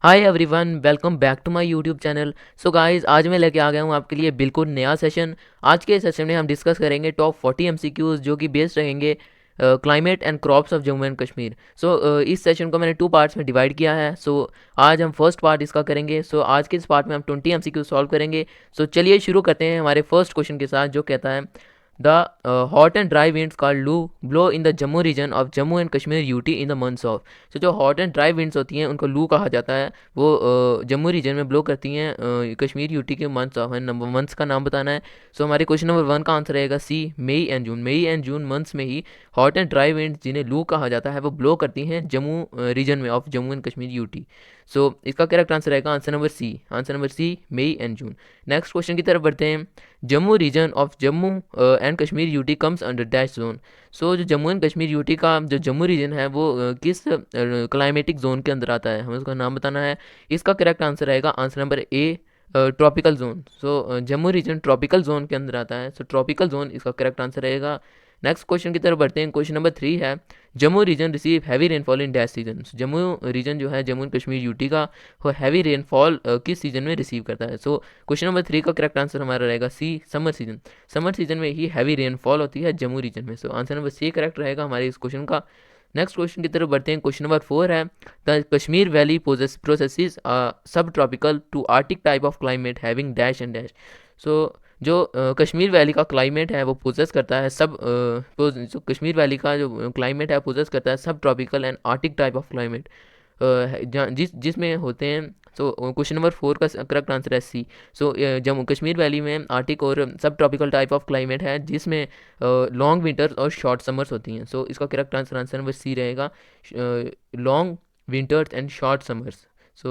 Hi everyone, welcome back to my YouTube channel. So guys, आज मैं लेके आ गया हूँ आपके लिए बिल्कुल नया सेशन। आज के सेशन में हम डिस्कस करेंगे टॉप 40 एमसीक्यूज जो कि बेस्ड रहेंगे climate and crops of Jammu and Kashmir. इस सेशन को मैंने टू पार्ट्स में डिवाइड किया है। आज हम फर्स्ट पार्ट इसका करेंगे। आज के इस पार्ट में हम 20 एमसीक्यू सॉल्व करेंगे। चलिए शुरू करते हैं हमारे फर्स्ट क्वेश्चन के साथ, जो कहता है the hot and dry winds called Lu blow in the Jammu region of Jammu and Kashmir UT in the months of। जो हॉट एंड ड्राई विंड्स होती हैं उनको लू कहा जाता है। वो जम्मू रीजन में ब्लो करती हैं कश्मीर यूटी के मंथ्स ऑफ। नंबर मंथ्स का नाम बताना है। हमारे क्वेश्चन नंबर 1 का आंसर रहेगा C, May and June. May and June months में ही हॉट एंड ड्राई विंड्स जिन्हें लू कहा जाता है वो ब्लो करती हैं जम्मू रीजन में of Jammu and Kashmir UT. इसका करेक्ट आंसर रहेगा answer number C. Answer number C, May and June. Next question की तरफ बढ़ते हैं। Jammu region of Jammu and Kashmir UT comes under dash zone. जो जम्मू एंड कश्मीर यूटी का जो जम्मू रीजन है वो किस क्लाइमेटिक जोन के अंदर आता है, हमें उसका नाम बताना है। इसका करेक्ट आंसर रहेगा answer number A, tropical zone. Jammu region tropical zone के अंदर आता है। ट्रॉपिकल जोन इसका करेक्ट आंसर रहेगा। नेक्स्ट क्वेश्चन की तरफ बढ़ते हैं। क्वेश्चन नंबर 3 है, Jammu region receive heavy rainfall in dash season. Jammu region जो है जम्मू एंड कश्मीर यूटी का, वो हैवी रेनफॉल किस सीजन में रिसीव करता है। क्वेश्चन नंबर 3 का करेक्ट आंसर हमारा रहेगा सी, समर सीजन। समर सीजन में ही हैवी रेनफॉल होती है जम्मू रीजन में। आंसर नंबर सी करेक्ट रहेगा हमारे इस क्वेश्चन का। नेक्स्ट क्वेश्चन की तरफ बढ़ते हैं। क्वेश्चन नंबर 4 है, the Kashmir valley processes subtropical to arctic type of climate having dash and dash. जो कश्मीर वैली का क्लाइमेट है वो पोजेस करता है जो कश्मीर वैली का जो क्लाइमेट है पोजेस करता है सब tropical and Arctic type of climate, जिसमें होते हैं। क्वेश्चन नंबर 4 का करेक्ट आंसर है सी। जम्मू कश्मीर वैली में आर्टिक और subtropical type of climate है जिसमें लॉन्ग विंटर्स और शॉर्ट समर्स होती हैं। इसका correct answer answer number C रहेगा, long winters and short summers.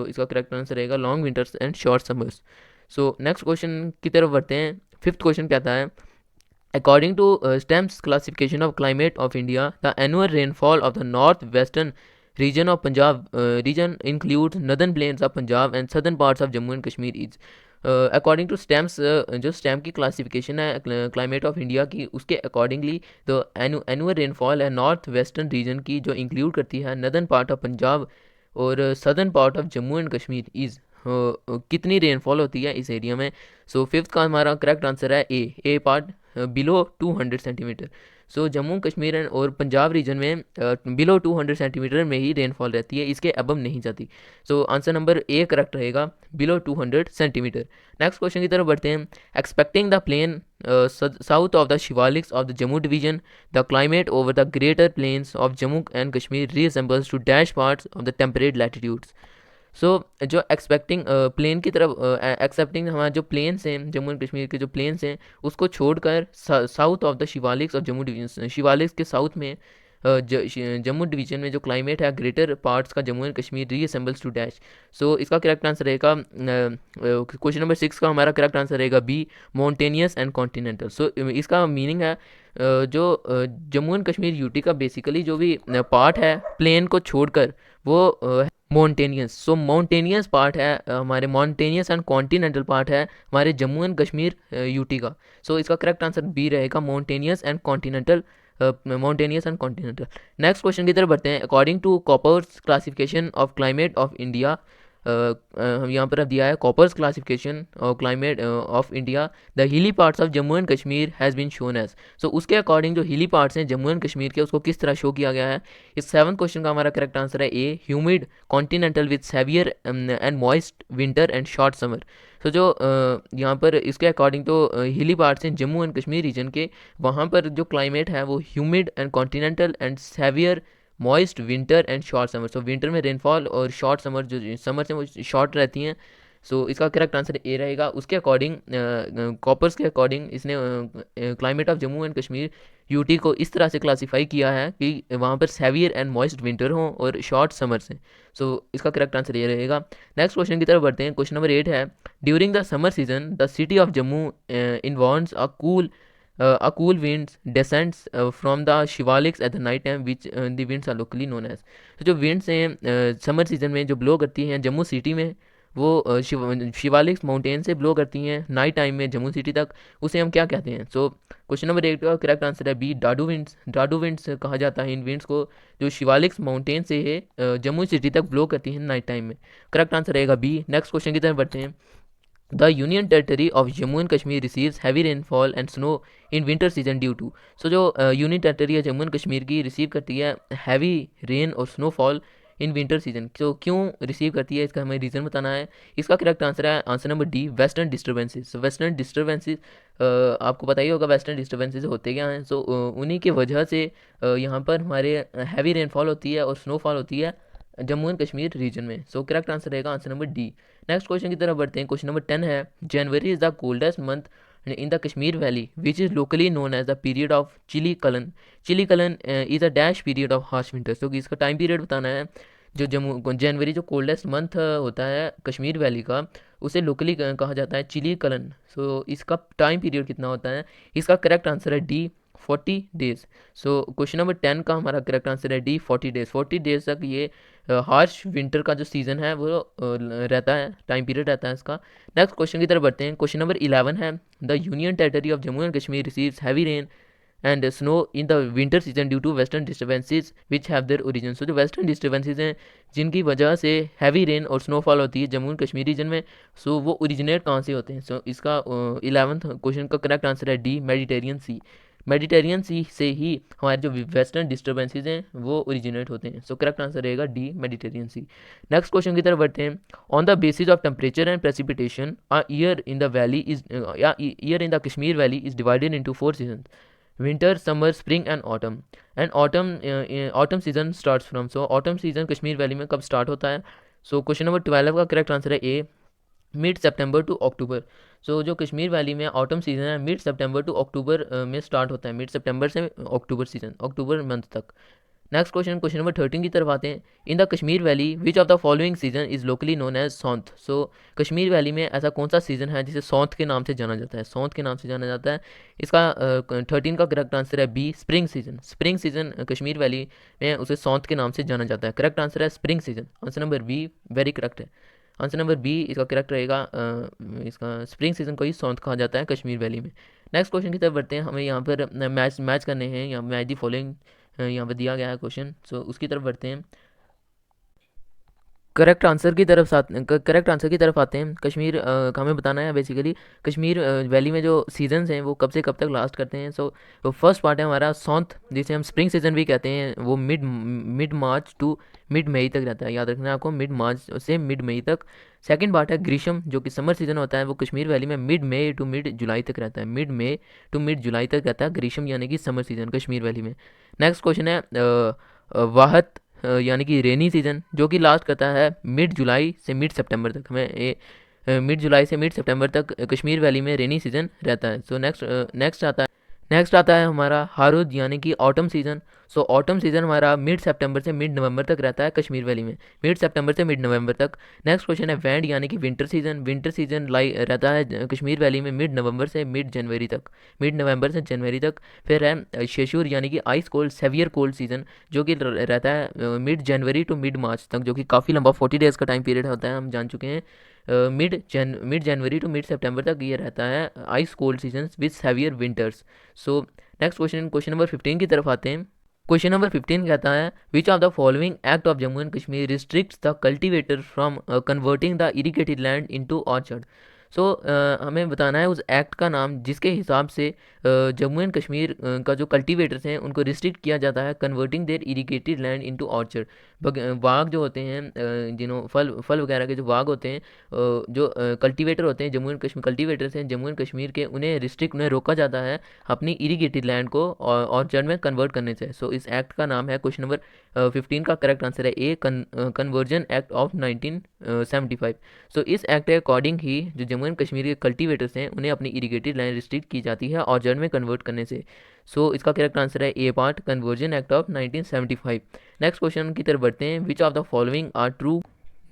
इसका करेक्ट आंसर रहेगा long winters and short summers. Next question की तरफ बढ़ते हैं। फिफ्थ क्वेश्चन कहता है, according to Stamp's classification of climate of India, the annual rainfall of the north western region of Punjab region includes northern plains of Punjab and southern parts of Jammu and Kashmir is। According to Stamp's, जो Stamp की classification है climate of India की, उसके accordingly तो annual rainfall है north western region की, जो include करती है नदर्न पार्ट ऑफ पंजाब और southern part of Jammu and Kashmir is. कितनी रेनफॉल होती है इस एरिया में। फिफ्थ का हमारा करेक्ट आंसर है A part, below 200 centimetre. Jammu Kashmir और पंजाब रीजन में बिलो 200 सेंटीमीटर में ही रेनफॉल रहती है, इसके अबव नहीं जाती। आंसर नंबर ए करेक्ट रहेगा, बिलो 200 सेंटीमीटर। नेक्स्ट क्वेश्चन की तरफ बढ़ते हैं। Expecting the plain south of the Shivaliks of the Jammu division, the climate over the greater plains of Jammu and Kashmir resembles to dash parts of the temperate latitudes. जो expecting plane की तरफ accepting हमारे जो planes हैं जम्मू एंड कश्मीर के जो प्लेन्स हैं उसको छोड़कर साउथ ऑफ द शिवालिक्स और जम्मू डिवीजन, शिवालिक्स के साउथ में जम्मू डिवीजन में जो क्लाइमेट है ग्रेटर पार्ट्स का Jammu and Kashmir reassembles to dash. इसका करेक्ट आंसर रहेगा क्वेश्चन नंबर 6 का हमारा करेक्ट आंसर रहेगा बी, मॉन्टेनियस एंड कॉन्टिनेंटल। इसका मीनिंग है जो जम्मू एंड कश्मीर यूटी का बेसिकली जो भी पार्ट है प्लेन को छोड़कर वो माउंटेनियस। माउंटेनियस पार्ट है हमारे, माउंटेनियस एंड कॉन्टिनेंटल पार्ट है हमारे जम्मू एंड कश्मीर यूटी का। इसका करेक्ट आंसर बी रहेगा, mountainous and continental. Mountainous and continental. Next question की तरफ बढ़ते हैं। According to Koppen's classification of climate of India, यहाँ पर अब दिया है Koppen's classification of climate of India, the hilly parts of Jammu and Kashmir has been shown as. उसके अकॉर्डिंग जो हिली पार्ट्स हैं जम्मू एंड कश्मीर के, उसको किस तरह शो किया गया है। इस 7th क्वेश्चन का हमारा करेक्ट आंसर है A, humid continental with severe and moist winter and short summer. यहाँ पर इसके अकॉर्डिंग तो हिली पार्ट्स हैं जम्मू एंड कश्मीर रीजन के, वहाँ पर जो क्लाइमेट है वो humid and continental and severe moist winter and short summer. Winter में रेनफॉल और शॉर्ट समर जो समर से वो शॉर्ट रहती हैं। इसका करेक्ट आंसर ए रहेगा। उसके अकॉर्डिंग कॉपर्स के अकॉर्डिंग इसने climate of Jammu and Kashmir UT को इस तरह से क्लासीफाई किया है कि वहाँ पर सेवियर एंड मॉइस्ट विंटर हों और शॉर्ट समर्स हैं। इसका करेक्ट आंसर ये रहेगा। नेक्स्ट क्वेश्चन की तरफ बढ़ते हैं। क्वेश्चन नंबर 8 है, during the summer season the city of Jammu involves a cool winds descends from the Shivaliks at the night time which the winds are locally known as। जो winds हैं summer season में जो blow करती हैं Jammu city में, वो Shivalik mountain से blow करती हैं नाइट टाइम में जम्मू सिटी तक, उसे हम क्या कहते हैं? सो क्वेश्चन नंबर 8 का करेक्ट आंसर है B, Dadu winds. Dadu winds कहा जाता है इन विंड्स को जो शिवालिक माउंटेन से है जम्मू सिटी तक ब्लो करती हैं नाइट टाइम में। करेक्ट आंसर रहेगा बी। नेक्स्ट क्वेश्चन की तरफ बढ़ते हैं। The union territory of Jammu and Kashmir receives heavy rainfall and snow in winter season due to. So जो यूनियन टेरिटरी है जम्मू एंड कश्मीर की रिसीव करती है हैवी रेन और स्नोफॉल इन विंटर सीजन। तो क्यों रिसीव करती है, इसका हमें रीज़न बताना है। इसका करेक्ट आंसर है answer number D, western disturbances. Western disturbances आपको पता ही होगा वेस्टर्न डिस्टर्बेंसेस होते क्या हैं। सो उन्हीं की वजह से यहाँ पर हमारे हैवी रेनफॉल होती है और स्नोफॉल होती है जम्मू एंड कश्मीर रीजन में। सो करेक्ट आंसर रहेगा answer number D. Next question की तरफ बढ़ते हैं। क्वेश्चन नंबर 10 है, January is the coldest month in the Kashmir valley which is locally known as the period of Chillai Kalan. Chillai Kalan is a dash period of harsh winter. तो इसका time period बताना है। जो जम्मू जनवरी जो कोल्डेस्ट मंथ होता है कश्मीर वैली का, उसे लोकली कहा जाता है चिली कलन। सो इसका टाइम पीरियड कितना होता है? इसका करेक्ट आंसर है D, 40 days. So question number 10 का हमारा करेक्ट आंसर है डी, 40 डेज़। 40 डेज़ तक ये हार्श विंटर का जो सीज़न है वो रहता है, टाइम पीरियड रहता है इसका। नेक्स्ट क्वेश्चन की तरफ बढ़ते हैं। क्वेश्चन नंबर 11 है, the union territory of Jammu and Kashmir receives heavy rain and snow in the winter season due to western disturbances which have their origin. So जो वेस्टर्न डिस्टर्बेंसेज हैं जिनकी वजह से हैवी रेन और स्नोफॉल होती है जम्मू एंड कश्मीर रीजन में, सो वो ओरिजिनेट कहाँ से होते हैं? सो इसका 11th क्वेश्चन का करेक्ट आंसर है डी, मेडिटेरियन सी। मेडिटेरियन सी से ही हमारे जो वेस्टर्न डिस्टर्बेंसेज हैं वो ओरिजिनेट होते हैं। सो करेक्ट आंसर रहेगा डी, मेडिटेरियन सी। नेक्स्ट क्वेश्चन की तरफ बढ़ते हैं। On the basis of temperature and precipitation year in the valley is year in the Kashmir valley is divided into 4 season, winter, summer, spring and autumn. And autumn season starts from. So autumn season Kashmir valley में कब start होता है? So question number 12 का correct answer है ए, mid September to October. So जो Kashmir valley में autumn season है mid September to October में स्टार्ट होता है, मिड सितंबर से अक्टूबर सीजन, अक्टूबर मंथ तक। नेक्स्ट क्वेश्चन, क्वेश्चन नंबर 13 की तरफ आते हैं। In the Kashmir valley which of the following season is locally known as sonth. So Kashmir valley में ऐसा कौन सा सीजन है जिसे सौंथ के नाम से जाना जाता है? सौंथ के नाम से जाना जाता है। इसका 13 का करेक्ट आंसर है B, spring season. Spring season Kashmir valley में उसे सौंथ के नाम से जाना जाता है। करेक्ट आंसर है spring season. Answer number B very correct है। आंसर नंबर बी इसका करेक्ट रहेगा। इसका स्प्रिंग सीजन को ही सौंथ कहा जाता है कश्मीर वैली में। नेक्स्ट क्वेश्चन की तरफ बढ़ते हैं। हमें यहाँ पर मैच करने हैं, यहाँ मैच दी फॉलोइंग यहाँ पर दिया गया है क्वेश्चन। सो उसकी तरफ बढ़ते हैं। करेक्ट आंसर की तरफ करेक्ट आंसर की तरफ आते हैं। कश्मीर का हमें बताना है बेसिकली कश्मीर वैली में जो सीजन्स हैं वो कब से कब तक लास्ट करते हैं। सो फर्स्ट पार्ट है हमारा सौंथ, जिसे हम स्प्रिंग सीजन भी कहते हैं, वो मिड मार्च टू मिड मई तक रहता है। याद रखना है आपको, मिड मार्च से मिड मई तक। सेकंड पार्ट है ग्रीष्म, जो कि समर सीजन होता है, वो कश्मीर वैली में मिड मई टू मिड जुलाई तक रहता है। मिड मई टू मिड जुलाई तक रहता है ग्रीष्म यानी कि समर सीजन कश्मीर वैली में। नेक्स्ट क्वेश्चन है वाहत यानी कि रेनी सीजन, जो कि लास्ट करता है मिड जुलाई से मिड सितंबर तक। हमें मिड जुलाई से मिड सितंबर तक कश्मीर वैली में रेनी सीजन रहता है। सो नेक्स्ट आता है हमारा हारुद यानी कि ऑटम सीजन। सो ऑटम सीजन हमारा मिड सितंबर से मिड नवंबर तक रहता है कश्मीर वैली में, मिड सितंबर से मिड नवंबर तक। नेक्स्ट क्वेश्चन है वैंड यानी कि विंटर सीजन। विंटर सीजन रहता है कश्मीर वैली में मिड नवंबर से मिड जनवरी तक, मिड नवंबर से जनवरी तक। फिर है शेशुर यानी कि ice cold severe cold season, जो कि रहता है mid January to mid March तक, जो कि काफ़ी लंबा 40 डेज़ का टाइम पीरियड होता है, हम जान चुके हैं। मिड जनवरी टू मिड सितंबर तक ये रहता है ice cold season with severe winters. So next question, question number 15 की तरफ आते हैं। क्वेश्चन नंबर 15 कहता है which of the following act of Jammu and Kashmir restricts the cultivator from converting the irrigated land into orchard. So हमें बताना है उस एक्ट का नाम जिसके हिसाब से जम्मू एंड कश्मीर का जो कल्टीवेटर्स हैं उनको रिस्ट्रिक्ट किया जाता है converting their irrigated land into orchard. बाग जो होते हैं जिन्हों फल वगैरह के जो बाग होते हैं, जो कल्टीवेटर होते हैं जम्मू एंड कश्मीर, कल्टीवेटर्स हैं जम्मू एंड कश्मीर के, उन्हें रोका जाता है अपनी इरीगेटेड लैंड को ऑर्चर्ड में कन्वर्ट करने से। सो इस एक्ट का नाम है, क्वेश्चन नंबर 15 का करेक्ट आंसर है ए, कन्वर्जन एक्ट ऑफ 1975। सो इस एक्ट के अकॉर्डिंग ही जो जम्मू एंड कश्मीर के कल्टीवेटर्स हैं उन्हें अपनी इरीगेटेड लैंड रिस्ट्रिक्ट की जाती है ऑर्चर्ड में कन्वर्ट करने से। सो इसका करेक्ट आंसर है A part, conversion act of 1975। Next question की तरफ बढ़ते हैं। Which of the following are true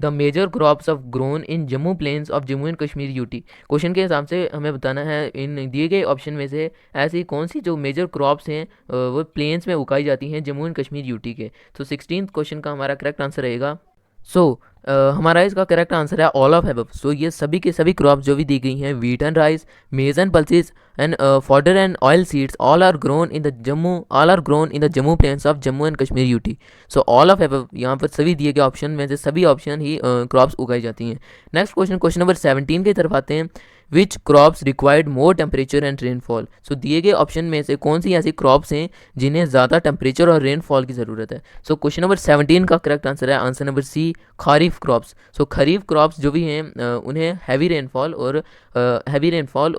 the major crops of grown in Jammu plains of Jammu and Kashmir UT. Question के हिसाब से हमें बताना है इन दिए गए ऑप्शन में से ऐसी कौन सी जो मेजर क्रॉप्स हैं वो प्लेन्स में उगाई जाती हैं जम्मू एंड कश्मीर यूटी के। तो 16th क्वेश्चन का हमारा करेक्ट आंसर रहेगा। सो हमारा इसका करेक्ट आंसर है ऑल ऑफ अबव। सो ये सभी के सभी क्रॉप्स जो भी दी गई हैं, wheat and rice, maize and pulses and fodder and oil seeds, all are grown in the Jammu plains of Jammu and Kashmir UT. So all of above, यहाँ पर सभी दिए गए ऑप्शन में से सभी ऑप्शन ही क्रॉप्स उगाई जाती हैं। नेक्स्ट क्वेश्चन, क्वेश्चन नंबर 17 की तरफ आते हैं। Which crops required more temperature and rainfall. So दिए गए ऑप्शन में से कौन सी ऐसी क्रॉप्स हैं जिन्हें ज़्यादा टेम्परेचर और रेनफॉल की ज़रूरत है। सो क्वेश्चन नंबर 17 का करेक्ट आंसर है आंसर नंबर सी, खरीफ क्रॉप्स। सो खरीफ क्रॉप्स जो भी हैं उन्हें हैवी रेनफॉल और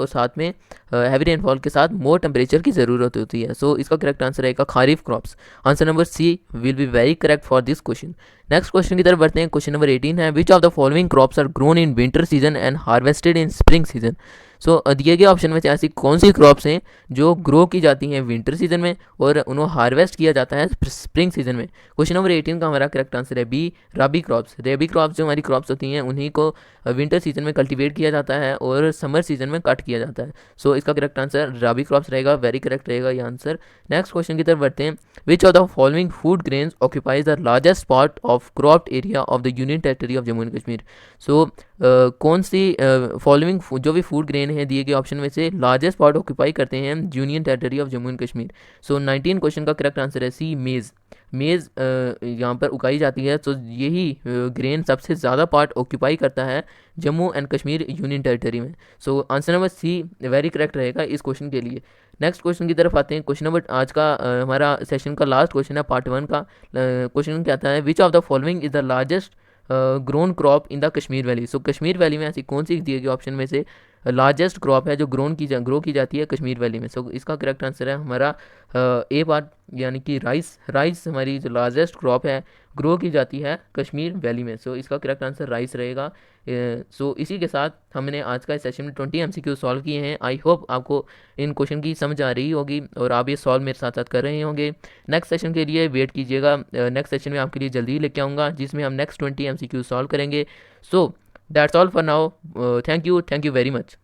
साथ में हैवी रेनफॉल के साथ मोर टेम्परेचर की ज़रूरत होती है। सो इसका करेक्ट आंसर रहेगा kharif crops. Answer number C will be very correct for this question. Next question की तरफ बढ़ते हैं। क्वेश्चन नंबर 18 है, which of the following crops are grown in winter season and harvested in spring season. So दिए गए option में से ऐसी कौन सी क्रॉप्स हैं जो ग्रो की जाती हैं विंटर सीजन में और उन्हें हार्वेस्ट किया जाता है स्प्रिंग सीजन में। क्वेश्चन नंबर 18 का हमारा करेक्ट आंसर है बी, रबी क्रॉप्स। रबी क्रॉप्स जो हमारी क्रॉप्स होती हैं उन्हीं को विंटर सीजन में कल्टीवेट किया जाता है और समर सीजन में कट किया जाता है। सो इसका करेक्ट आंसर रबी क्रॉप्स रहेगा, वेरी करेक्ट रहेगा ये आंसर। नेक्स्ट क्वेश्चन की तरफ बढ़ते हैं। Which of the following food grains occupies the largest part of cropped area of the union territory of Jammu and Kashmir. So कौन सी फॉलोइंग जो भी फूड ग्रेन है दिए गए ऑप्शन में से लार्जेस्ट पार्ट ऑक्यूपाई करते हैं union territory of Jammu and Kashmir. So 19 question का करेक्ट आंसर है सी, मेज़। मेज़ यहाँ पर उगाई जाती है, तो यही ग्रेन सबसे ज़्यादा पार्ट ऑक्यूपाई करता है Jammu and Kashmir union territory में। So answer number C very correct रहेगा इस क्वेश्चन के लिए। नेक्स्ट क्वेश्चन की तरफ आते हैं। क्वेश्चन नंबर आज का हमारा सेशन का लास्ट क्वेश्चन है, पार्ट 1 का। क्वेश्चन क्या आता है, which of the following is the largest grown crop in the Kashmir valley. So Kashmir valley में ऐसी कौन सी दिए गए ऑप्शन में से लार्जेस्ट क्रॉप है जो ग्रो की जाती है कश्मीर वैली में। सो इसका करेक्ट आंसर है हमारा ए पार्ट, यानी कि राइस। राइस हमारी जो लार्जेस्ट क्रॉप है ग्रो की जाती है कश्मीर वैली में। सो इसका करेक्ट आंसर राइस रहेगा। सो इसी के साथ हमने आज का इस सेशन में 20 MCQ सॉल्व किए हैं। आई होप आपको इन क्वेश्चन की समझ आ रही होगी और आप ये सॉल्व मेरे साथ साथ कर रहे होंगे। नेक्स्ट सेशन के लिए वेट कीजिएगा। नेक्स्ट सेशन में आपके लिए जल्दी ही लेके आऊँगा जिसमें हम नेक्स्ट 20 MCQ सॉल्व करेंगे। So that's all for now. Thank you very much.